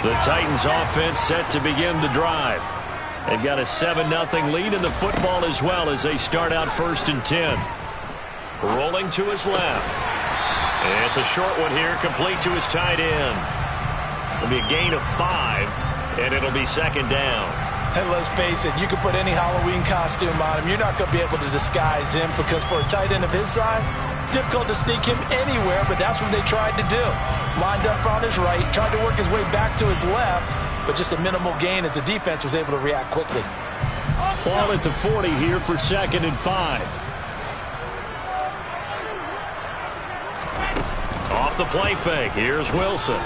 The Titans offense set to begin the drive. They've got a 7-0 lead in the football as well as they start out 1st and 10. Rolling to his left. It's a short one here, complete to his tight end. It'll be a gain of 5, and it'll be 2nd down. And let's face it, you can put any Halloween costume on him. You're not going to be able to disguise him because for a tight end of his size, difficult to sneak him anywhere, but that's what they tried to do. Lined up on his right, tried to work his way back to his left, but just a minimal gain as the defense was able to react quickly. Ball at the 40 here for 2nd and 5. Off the play fake, here's Wilson.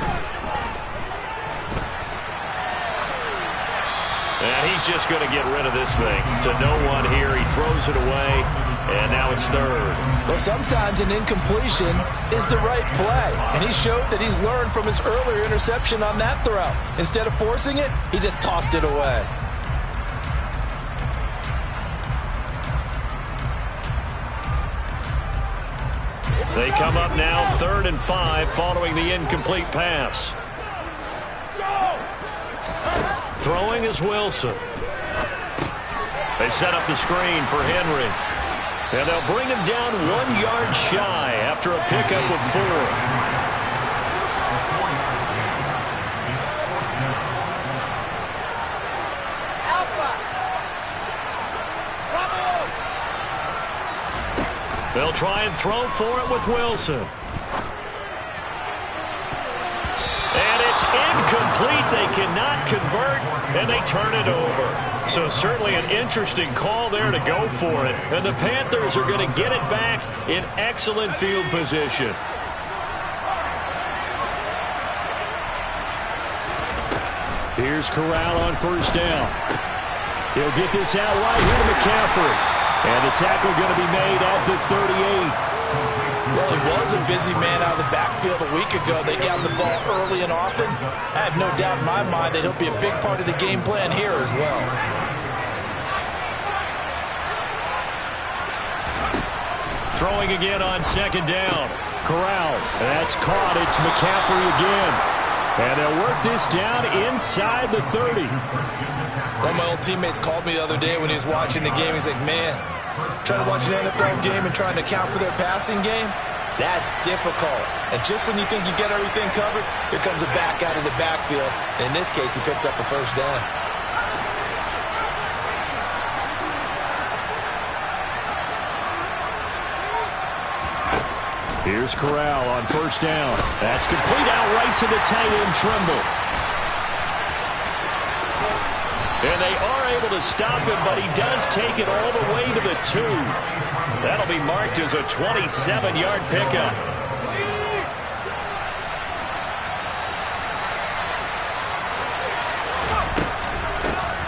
And he's just going to get rid of this thing to no one here. He throws it away, and now it's 3rd. Well, sometimes an incompletion is the right play, and he showed that he's learned from his earlier interception on that throw. Instead of forcing it, he just tossed it away. They come up now 3rd and 5 following the incomplete pass. Throwing is Wilson. They set up the screen for Henry. And they'll bring him down 1 yard shy after a pickup of 4. They'll try and throw for it with Wilson. And it's incomplete. They cannot convert, and they turn it over. So certainly an interesting call there to go for it. And the Panthers are going to get it back in excellent field position. Here's Corral on 1st down. He'll get this out right here to McCaffrey. And the tackle going to be made at the 38. Well, he was a busy man out of the backfield a week ago. They got the ball early and often. I have no doubt in my mind that he'll be a big part of the game plan here as well. Throwing again on 2nd down. Corral. That's caught. It's McCaffrey again. And they'll work this down inside the 30. One of my old teammates called me the other day when he was watching the game. He's like, man, trying to watch an NFL game and trying to account for their passing game, that's difficult. And just when you think you get everything covered, here comes a back out of the backfield. And in this case, he picks up a 1st down. Here's Corral on 1st down. That's complete out right to the tight end, Trimble. And they are able to stop him, but he does take it all the way to the 2. That'll be marked as a 27-yard pickup.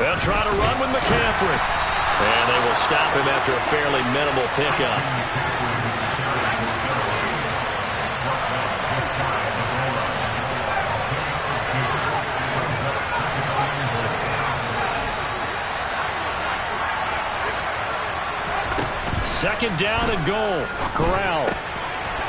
They'll try to run with McCaffrey. And they will stop him after a fairly minimal pickup. Second down and goal. Corral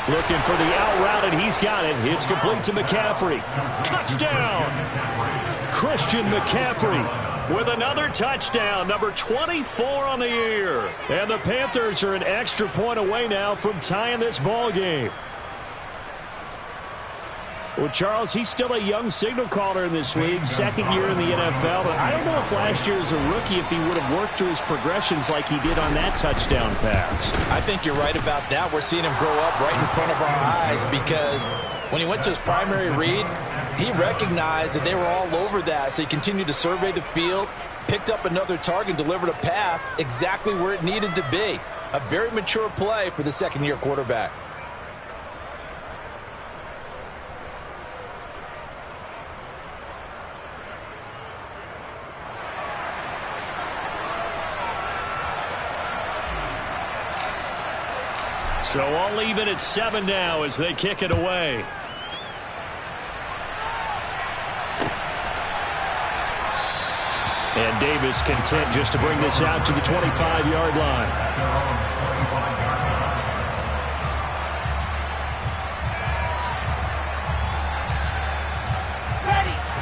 looking for the out route, and he's got it. It's complete to McCaffrey. Touchdown! Christian McCaffrey with another touchdown, number 24 on the year. And the Panthers are an extra point away now from tying this ball game. Well, Charles, he's still a young signal caller in this league, 2nd year in the NFL. But I don't know if last year as a rookie, if he would have worked through his progressions like he did on that touchdown pass. I think you're right about that. We're seeing him grow up right in front of our eyes because when he went to his primary read, he recognized that they were all over that. So he continued to survey the field, picked up another target, delivered a pass exactly where it needed to be. A very mature play for the 2nd-year quarterback. So all even at 7 now as they kick it away. And Davis content just to bring this out to the 25-yard line.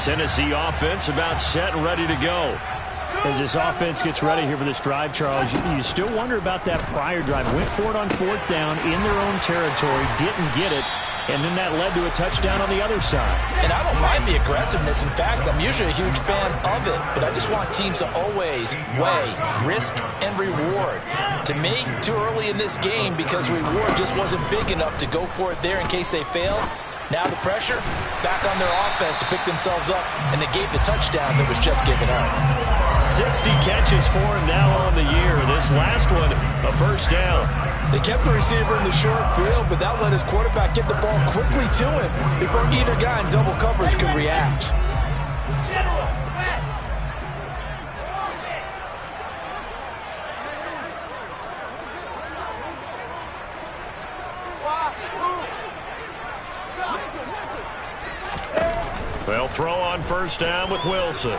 Tennessee offense about set and ready to go. As this offense gets ready here for this drive, Charles, you still wonder about that prior drive. Went for it on 4th down in their own territory, didn't get it, and then that led to a touchdown on the other side. And I don't mind the aggressiveness. In fact, I'm usually a huge fan of it. But I just want teams to always weigh risk and reward. To me, too early in this game because reward just wasn't big enough to go for it there in case they failed. Now the pressure back on their offense to pick themselves up and negate the touchdown that was just given up. 60 catches for him now on the year. This last one, a first down. They kept the receiver in the short field, but that let his quarterback get the ball quickly to him before either guy in double coverage could react. They'll throw on first down with Wilson.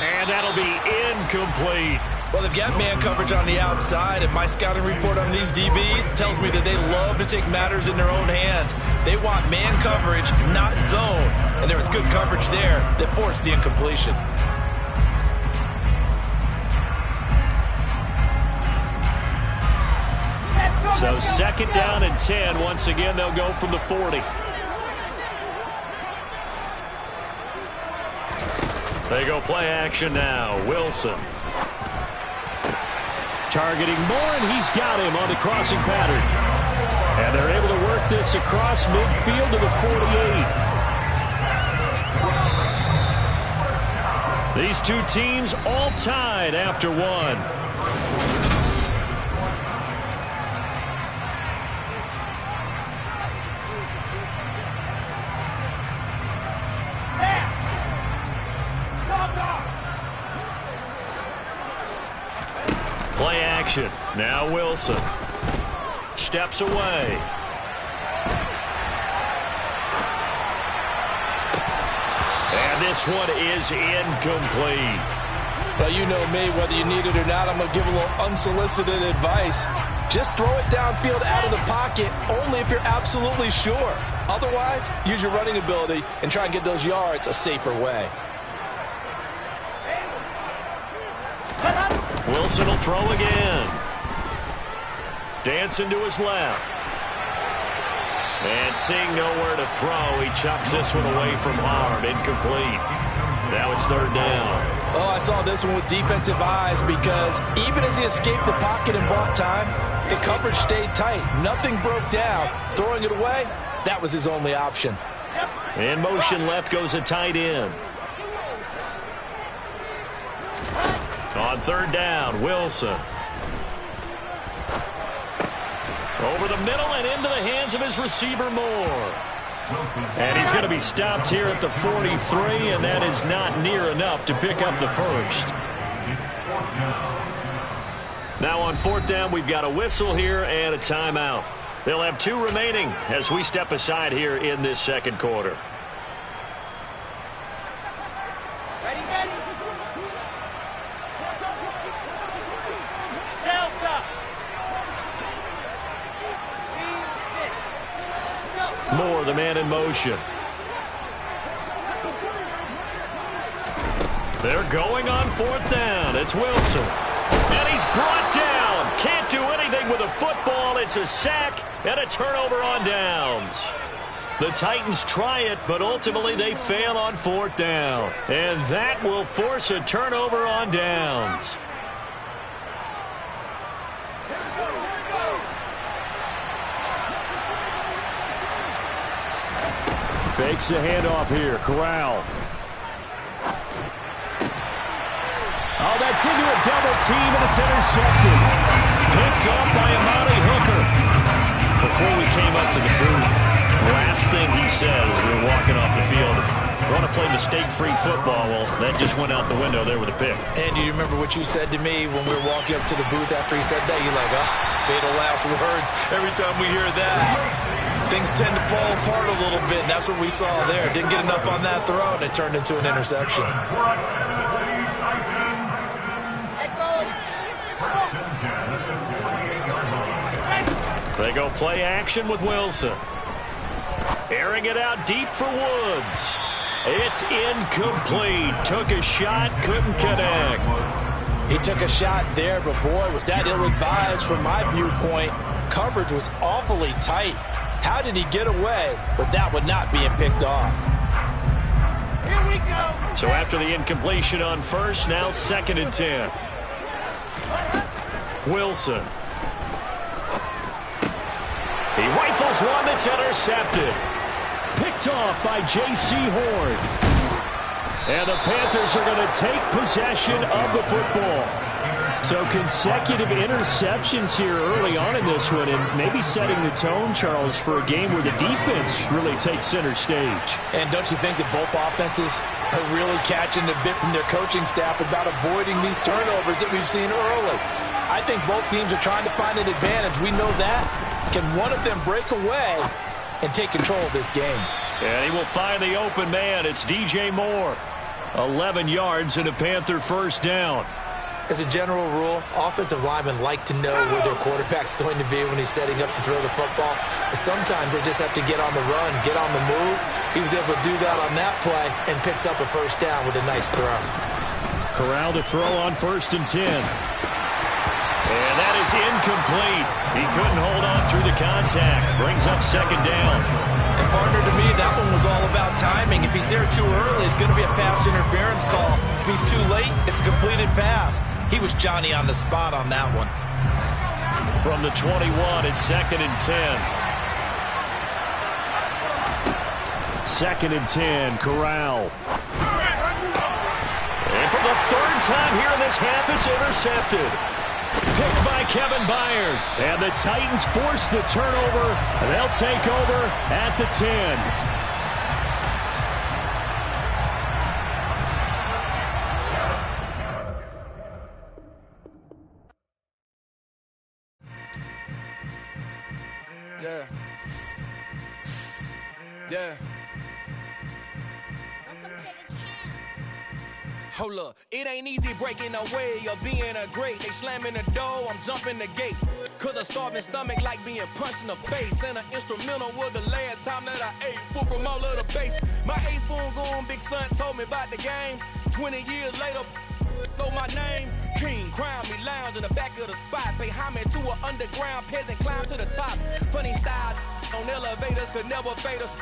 And that'll be incomplete. Well, they've got man coverage on the outside, and my scouting report on these DBs tells me that they love to take matters in their own hands. They want man coverage, not zone. And there was good coverage there that forced the incompletion. So 2nd down and 10. Once again, they'll go from the 40. They go play action now. Wilson. Targeting Moore, and he's got him on the crossing pattern. And they're able to work this across midfield to the 48. These two teams all tied after one. Play action. Now Wilson. Steps away. And this one is incomplete. Well, you know me, whether you need it or not, I'm going to give a little unsolicited advice. Just throw it downfield out of the pocket only if you're absolutely sure. Otherwise, use your running ability and try and get those yards a safer way. Wilson will throw again. Dancing to his left. And seeing nowhere to throw, he chucks this one away from harm. Incomplete. Now it's 3rd down. Oh, I saw this one with defensive eyes because even as he escaped the pocket and bought time, the coverage stayed tight. Nothing broke down. Throwing it away, that was his only option. In motion left goes a tight end. On 3rd down, Wilson. Over the middle and into the hands of his receiver, Moore. And he's going to be stopped here at the 43, and that is not near enough to pick up the first. Now on 4th down, we've got a whistle here and a timeout. They'll have 2 remaining as we step aside here in this 2nd quarter. Moore, the man in motion. They're going on 4th down. It's Wilson. And he's brought down. Can't do anything with a football. It's a sack and a turnover on downs. The Titans try it, but ultimately they fail on 4th down. And that will force a turnover on downs. Fakes the handoff here. Corral. Oh, that's into a double team, and it's intercepted. Picked up by Amani Hooker. Before we came up to the booth, last thing he said as we were walking off the field, I want to play mistake-free football. Well, that just went out the window there with a pick. And do you remember what you said to me when we were walking up to the booth after he said that? You're like, oh, fatal last words every time we hear that. Things tend to fall apart a little bit, and that's what we saw there. Didn't get enough on that throw, and it turned into an interception. They go play action with Wilson. Airing it out deep for Woods. It's incomplete. Took a shot, couldn't connect. He took a shot there, but boy, was that ill-advised from my viewpoint. Coverage was awfully tight. How did he get away with that one not being picked off? Here we go. So after the incompletion on first, now 2nd and 10. Wilson. He rifles one that's intercepted. Picked off by J.C. Horn. And the Panthers are going to take possession of the football. So consecutive interceptions here early on in this one, and maybe setting the tone, Charles, for a game where the defense really takes center stage. And don't you think that both offenses are really catching a bit from their coaching staff about avoiding these turnovers that we've seen early? I think both teams are trying to find an advantage. We know that. Can one of them break away and take control of this game? And he will find the open man. It's DJ Moore. 11 yards and a Panther first down. As a general rule, offensive linemen like to know where their quarterback's going to be when he's setting up to throw the football. Sometimes they just have to get on the run, get on the move. He was able to do that on that play and picks up a first down with a nice throw. Corral to throw on 1st and 10. And that is incomplete. He couldn't hold on through the contact. Brings up 2nd down. And partner, to me, that one was all about timing. If he's there too early, it's going to be a pass interference call. If he's too late, it's a completed pass. He was Johnny on the spot on that one. From the 21, it's 2nd and 10. 2nd and 10, Corral. And for the 3rd time here in this half, it's intercepted. Picked by Kevin Byard. And the Titans force the turnover. They'll take over at the 10. Yeah. Yeah. Hold up, it ain't easy breaking away or being a great. They slamming the door, I'm jumping the gate. Cause a starving stomach like being punched in the face. And an instrumental was the last time that I ate. Food from all of the base. My A-spoon goon, big son told me about the game. 20 years later, know my name. King, crown me, lounge in the back of the spot. Pay homage to an underground peasant, climb to the top. Funny style on elevators could never fade us.